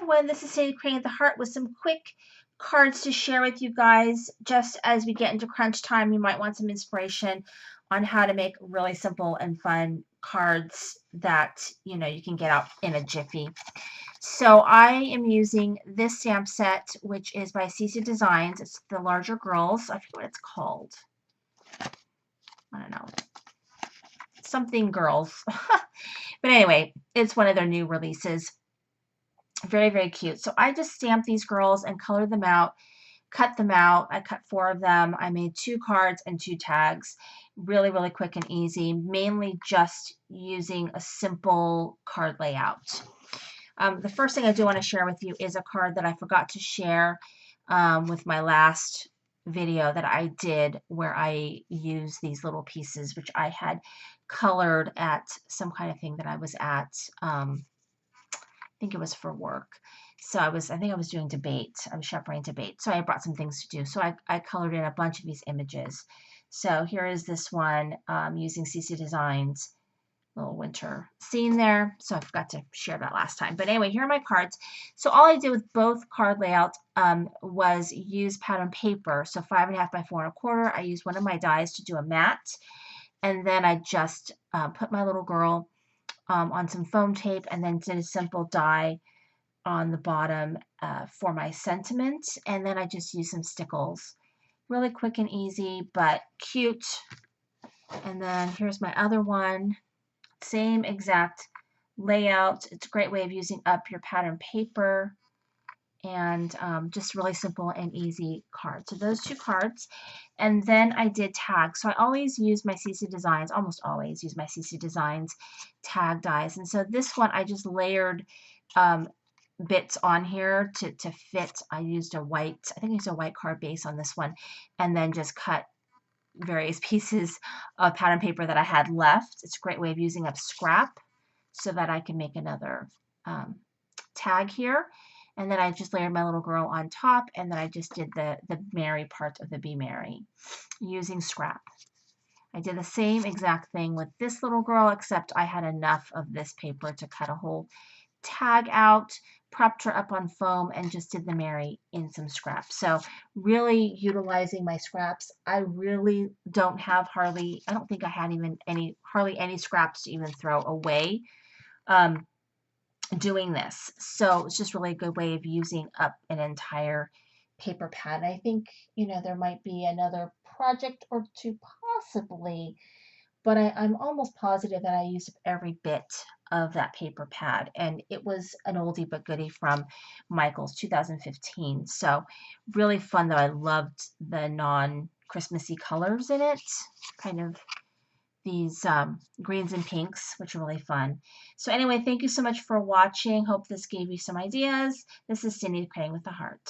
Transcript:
everyone, this is Sandy Crane at the Heart with some quick cards to share with you guys. Just as we get into crunch time, you might want some inspiration on how to make really simple and fun cards that you can get out in a jiffy. So I am using this stamp set, which is by CC Designs. It's the larger girls. I forget what it's called. I don't know. Something girls. But anyway, it's one of their new releases. Very, very cute. So I just stamped these girls and colored them out, cut them out. I cut 4 of them. I made 2 cards and 2 tags. Really, really quick and easy, mainly just using a simple card layout. The first thing I do want to share with you is a card that I forgot to share with my last video that I did, where I used these little pieces, which I had colored at some kind of thing that I was at. I think it was for work. So I think I was doing debate. I was chaperoning debate. So I brought some things to do. So I colored in a bunch of these images. So here is this one using CC Designs, little winter scene there. So I forgot to share that last time. But anyway, here are my cards. So all I did with both card layouts was use pattern paper. So 5.5 by 4 1/4. I used one of my dies to do a mat. And then I just put my little girl on some foam tape and then did a simple die on the bottom for my sentiment. And then I just used some stickles. Really quick and easy, but cute. And then here's my other one. Same exact layout. It's a great way of using up your pattern paper, and just really simple and easy card. So those 2 cards. And then I did tags. So I always use my CC Designs, almost always use my CC Designs tag dies. And so this one I just layered bits on here to fit. I used a white, I think I used a white card base on this one, and then just cut various pieces of pattern paper that I had left. It's a great way of using up scrap so that I can make another tag here. And then I just layered my little girl on top, and then I just did the Mary part of the Be Merry using scrap. I did the same exact thing with this little girl, except I had enough of this paper to cut a whole tag out, propped her up on foam, and just did the Mary in some scraps. So really utilizing my scraps. I really don't have hardly, I don't think I had even hardly any scraps to even throw away doing this. So it's just really a good way of using up an entire paper pad. I think, there might be another project or 2 possibly, but I'm almost positive that I used up every bit of that paper pad. And it was an oldie but goodie from Michael's 2015. So really fun, though. I loved the non-Christmassy colors in it, kind of these greens and pinks, which are really fun. So anyway, thank you so much for watching. Hope this gave you some ideas. This is Cindy Crane with the Heart.